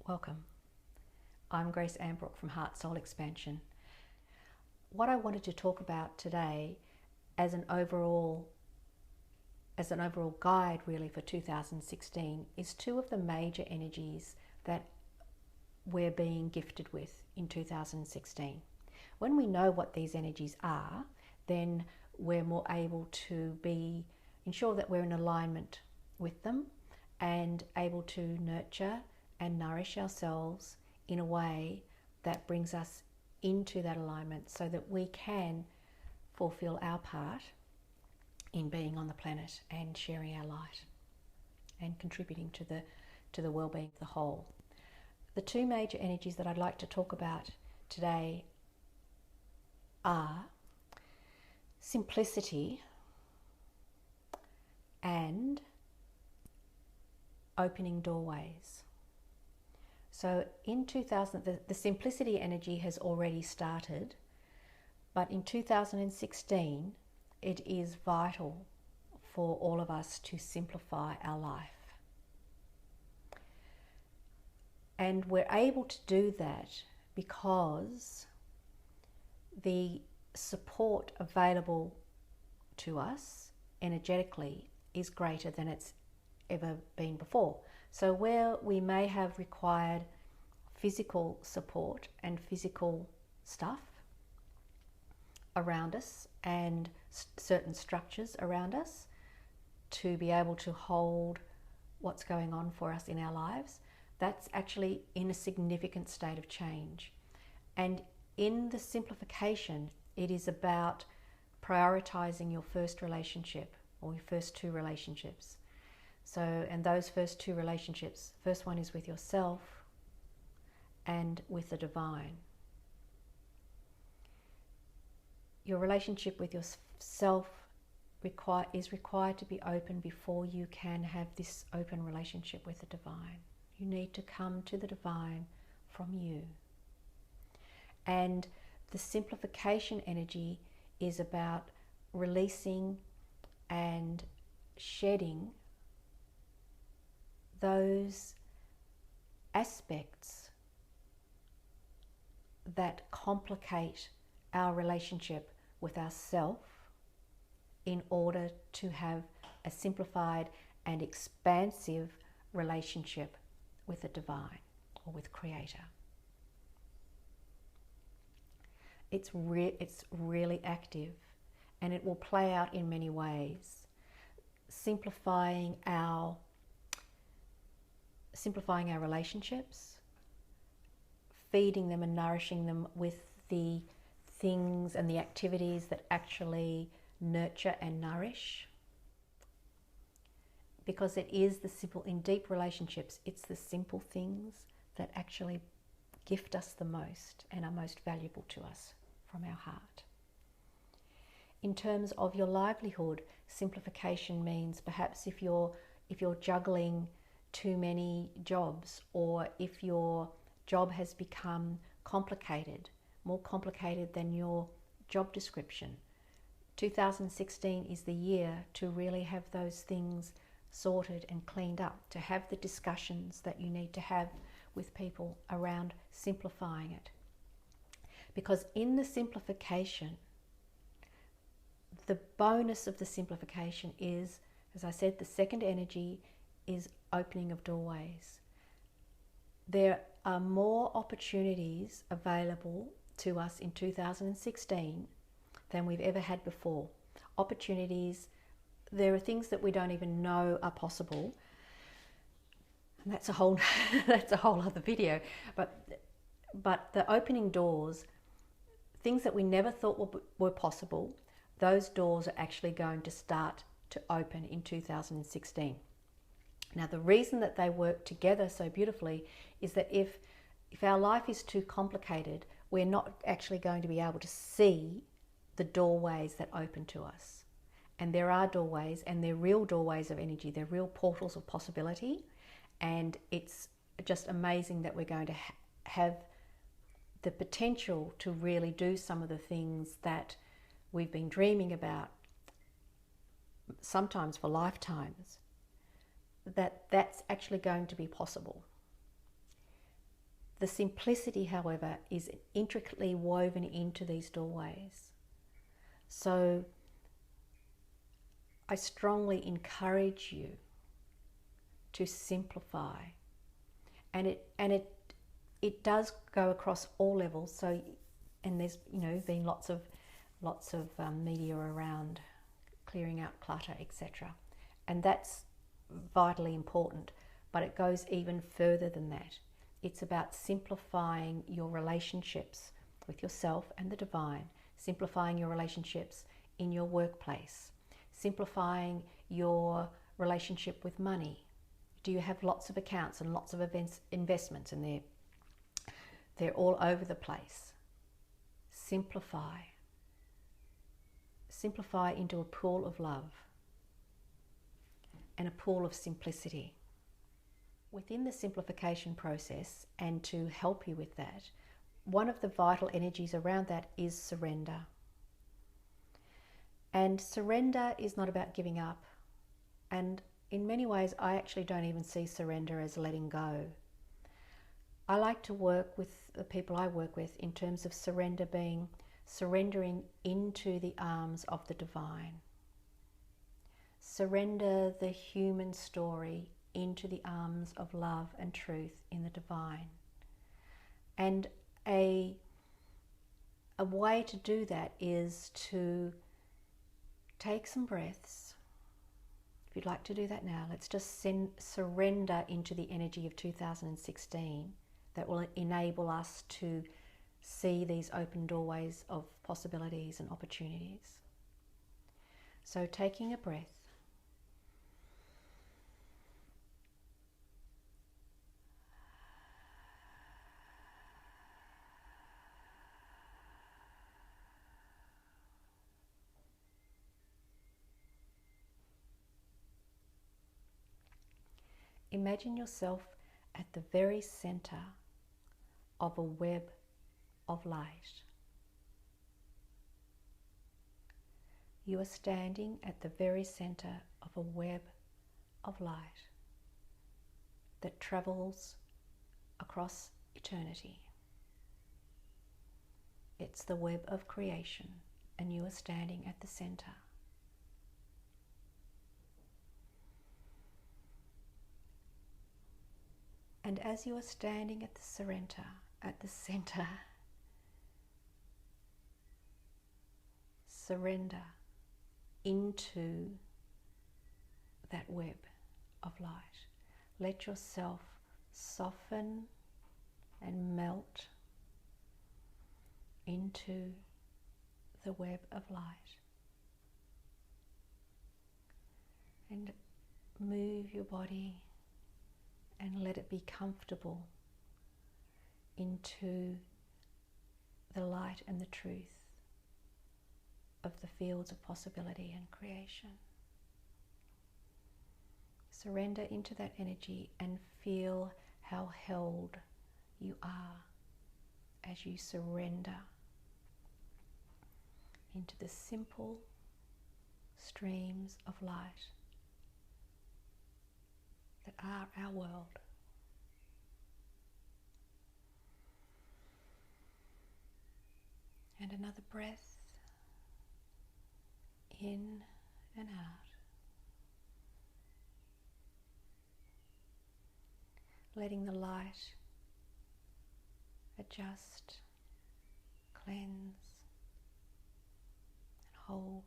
Welcome. I'm Grace Ambrook from Heart Soul Expansion. What I wanted to talk about today as an overall guide really for 2016 is two of the major energies that we're being gifted with in 2016. When we know what these energies are, then we're more able to ensure that we're in alignment with them and able to nurture and nourish ourselves in a way that brings us into that alignment so that we can fulfill our part in being on the planet and sharing our light and contributing to the well-being of the whole. The two major energies that I'd like to talk about today are simplicity and opening doorways. So in 2000, the simplicity energy has already started, but in 2016, it is vital for all of us to simplify our life. And we're able to do that because the support available to us energetically is greater than it's ever been before. So where we may have required physical support and physical stuff around us and certain structures around us to be able to hold what's going on for us in our lives, that's actually in a significant state of change. And in the simplification, it is about prioritizing your first relationship or your first two relationships. So, and those first two relationships, first one is with yourself and with the divine. Your relationship with yourself is required to be open before you can have this open relationship with the divine. You need to come to the divine from you. And the simplification energy is about releasing and shedding those aspects that complicate our relationship with ourself in order to have a simplified and expansive relationship with the divine or with Creator. It's really active, and it will play out in many ways. Simplifying our relationships, feeding them and nourishing them with the things and the activities that actually nurture and nourish. Because it is the simple, in deep relationships, it's the simple things that actually gift us the most and are most valuable to us from our heart. In terms of your livelihood, simplification means perhaps if you're juggling too many jobs, or if your job has become complicated, more complicated than your job description. 2016 is the year to really have those things sorted and cleaned up, to have the discussions that you need to have with people around simplifying it. Because in the simplification, the bonus of the simplification is, as I said, the second energy is opening of doorways. There are more opportunities available to us in 2016 than we've ever had before. Opportunities, there are things that we don't even know are possible, and that's a whole other video. But the opening doors, things that we never thought were possible, those doors are actually going to start to open in 2016. Now, the reason that they work together so beautifully is that if our life is too complicated, we're not actually going to be able to see the doorways that open to us. And there are doorways, and they're real doorways of energy. They're real portals of possibility. And it's just amazing that we're going to have the potential to really do some of the things that we've been dreaming about, sometimes for lifetimes. That's actually going to be possible. The simplicity, however, is intricately woven into these doorways. So I strongly encourage you to simplify, and it does go across all levels. So, and there's been lots of media around clearing out clutter, etc., and that's vitally important. But it goes even further than that. It's about simplifying your relationships with yourself and the divine, simplifying your relationships in your workplace, simplifying your relationship with money. Do you have lots of accounts and lots of investments, and they're all over the place? Simplify. Simplify into a pool of love and a pool of simplicity. Within the simplification process, and to help you with that, one of the vital energies around that is surrender. And surrender is not about giving up. And in many ways, I actually don't even see surrender as letting go. I like to work with the people I work with in terms of surrender being surrendering into the arms of the divine. Surrender the human story into the arms of love and truth in the divine. And a way to do that is to take some breaths. If you'd like to do that now, let's just surrender into the energy of 2016 that will enable us to see these open doorways of possibilities and opportunities. So taking a breath. Imagine yourself at the very center of a web of light. You are standing at the very center of a web of light that travels across eternity. It's the web of creation, and you are standing at the center. And as you are standing at the center, surrender into that web of light. Let yourself soften and melt into the web of light. And move your body and let it be comfortable into the light and the truth of the fields of possibility and creation. Surrender into that energy and feel how held you are as you surrender into the simple streams of light that are our world. And another breath in and out, letting the light adjust, cleanse, and hold.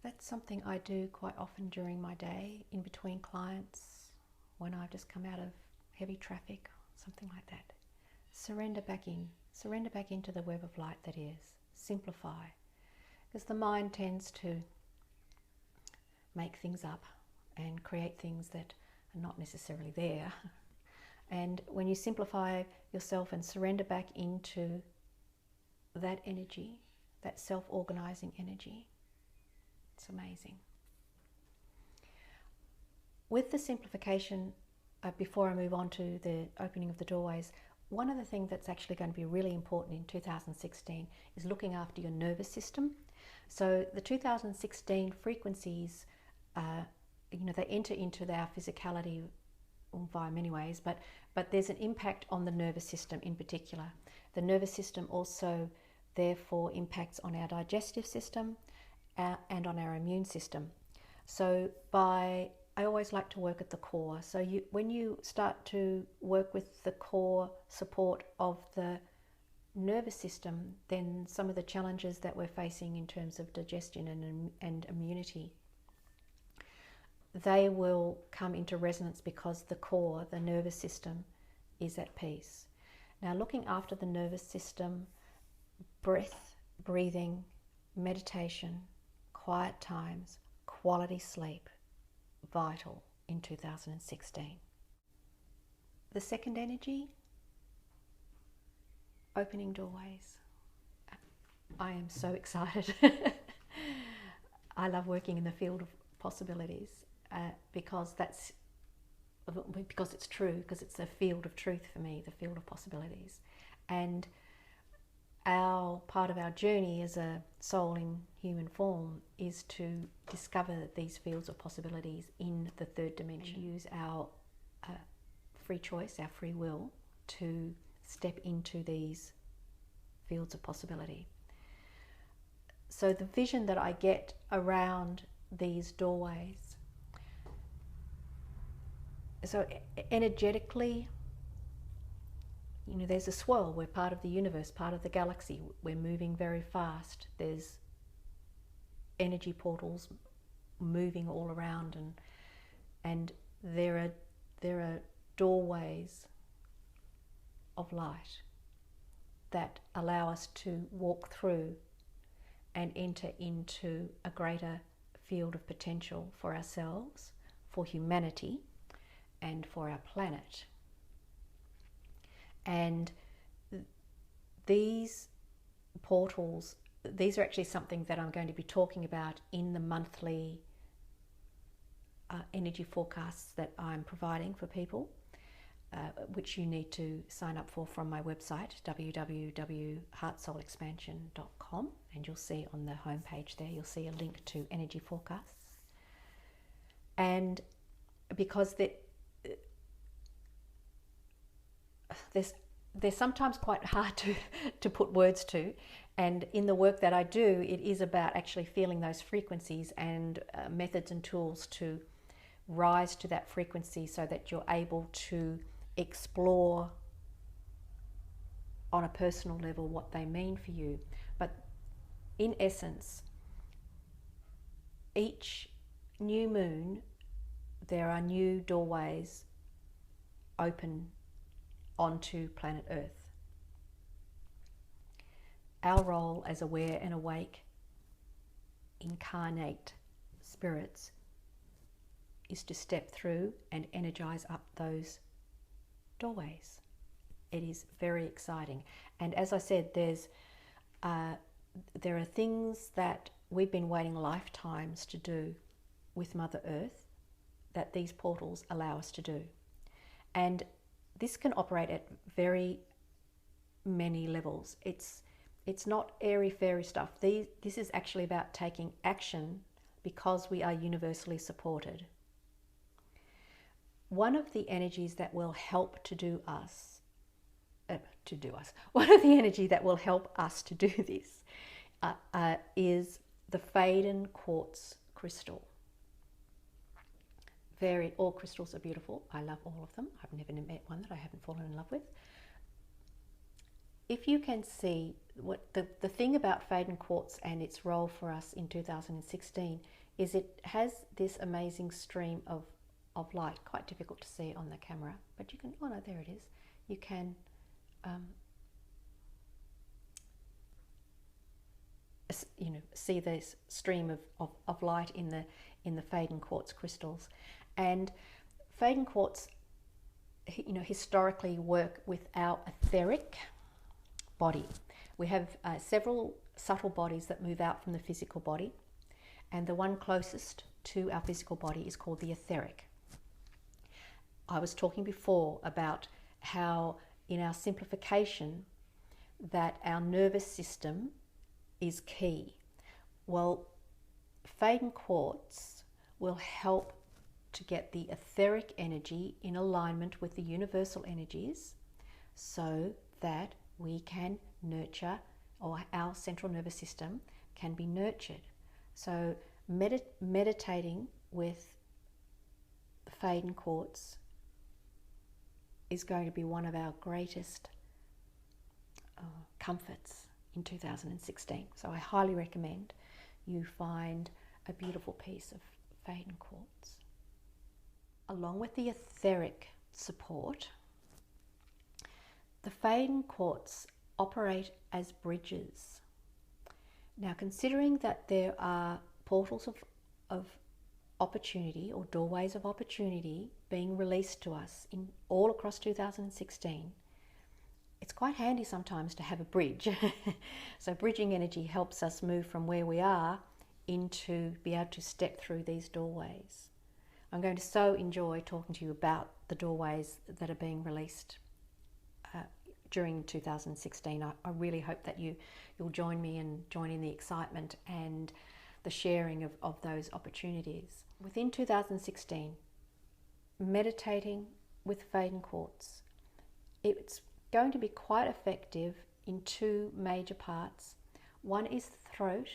That's something I do quite often during my day, in between clients, when I've just come out of heavy traffic, something like that. Surrender back into the web of light that is. Simplify. Because the mind tends to make things up and create things that are not necessarily there. And when you simplify yourself and surrender back into that energy, that self-organizing energy, it's amazing. With the simplification before I move on to the opening of the doorways, one of the things that's actually going to be really important in 2016 is looking after your nervous system. So the 2016 frequencies, they enter into our physicality via many ways, but there's an impact on the nervous system in particular. The nervous system also therefore impacts on our digestive system and on our immune system. So I always like to work at the core. So when you start to work with the core support of the nervous system, then some of the challenges that we're facing in terms of digestion and immunity, they will come into resonance because the core, the nervous system, is at peace. Now, looking after the nervous system, breath, breathing, meditation, quiet times, quality sleep, vital in 2016. The second energy, opening doorways. I am so excited. I love working in the field of possibilities because it's true, because it's a field of truth for me, the field of possibilities. And part of our journey as a soul in human form is to discover these fields of possibilities in the third dimension. Use our free choice, our free will, to step into these fields of possibility. So the vision that I get around these doorways, so energetically, there's a swirl. We're part of the universe, part of the galaxy. We're moving very fast. There's energy portals moving all around, and there are doorways of light that allow us to walk through and enter into a greater field of potential for ourselves, for humanity, and for our planet. And these portals, these are actually something that I'm going to be talking about in the monthly energy forecasts that I'm providing for people, which you need to sign up for from my website, www.heartsoulexpansion.com, and you'll see on the homepage there, you'll see a link to energy forecasts. And because they're sometimes quite hard to put words to, and in the work that I do, it is about actually feeling those frequencies and methods and tools to rise to that frequency so that you're able to explore on a personal level what they mean for you. But in essence, each new moon, there are new doorways open onto planet Earth. Our role as aware and awake, incarnate spirits is to step through and energize up those doorways. It is very exciting. And as I said, there are things that we've been waiting lifetimes to do with Mother Earth that these portals allow us to do. And this can operate at very many levels. It's not airy-fairy stuff. This is actually about taking action because we are universally supported. One of the energies that will help one of the energy that will help us to do this is the Faden quartz crystal. All crystals are beautiful. I love all of them. I've never met one that I haven't fallen in love with. If you can see what the thing about Faden quartz and its role for us in 2016 is it has this amazing stream of light. Quite difficult to see on the camera, but you can, oh no, there it is. You can see this stream of light in the Faden quartz crystals. And Faden quartz, historically work with our etheric body. We have several subtle bodies that move out from the physical body, and the one closest to our physical body is called the etheric. I was talking before about how in our simplification that our nervous system is key. Well, Faden quartz will help to get the etheric energy in alignment with the universal energies so that we can nurture, or our central nervous system can be nurtured. So meditating with Faden quartz is going to be one of our greatest comforts in 2016. So I highly recommend you find a beautiful piece of Faden quartz. Along with the etheric support, the Faden quartz operate as bridges. Now, considering that there are portals of opportunity, or doorways of opportunity, being released to us in all across 2016, it's quite handy sometimes to have a bridge. So bridging energy helps us move from where we are into be able to step through these doorways. I'm going to so enjoy talking to you about the doorways that are being released during 2016. I really hope that you'll join me and join in the excitement and the sharing of those opportunities. Within 2016, meditating with Faden quartz, it's going to be quite effective in two major parts. One is the throat.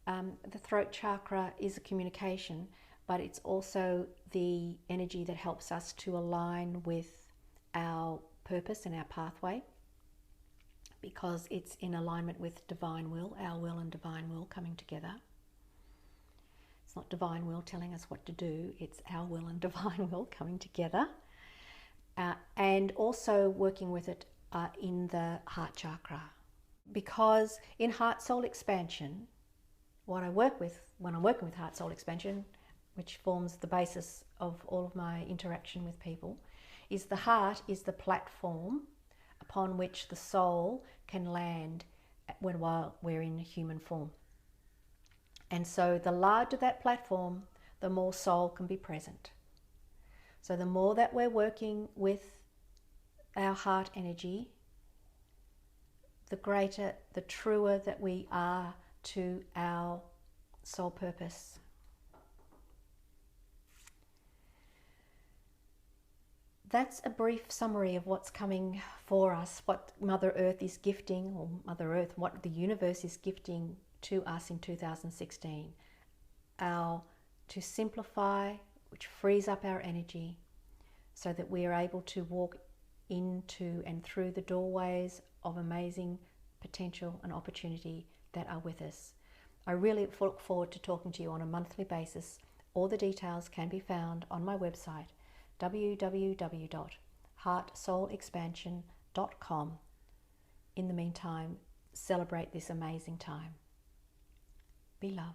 The throat chakra is a communication, but it's also the energy that helps us to align with our purpose and our pathway, because it's in alignment with divine will, our will and divine will coming together. It's not divine will telling us what to do, it's our will and divine will coming together. And also working with it in the heart chakra. Because in heart soul expansion, what I work with when I'm working with heart soul expansion, which forms the basis of all of my interaction with people, is the heart is the platform upon which the soul can land while we're in human form. And so the larger that platform, the more soul can be present. So the more that we're working with our heart energy, the greater, the truer that we are to our soul purpose. That's a brief summary of what's coming for us, what Mother Earth is gifting, or Mother Earth, what the universe is gifting to us in 2016. To simplify, which frees up our energy so that we are able to walk into and through the doorways of amazing potential and opportunity that are with us. I really look forward to talking to you on a monthly basis. All the details can be found on my website, www.heartsoulexpansion.com. In the meantime, celebrate this amazing time. Be love.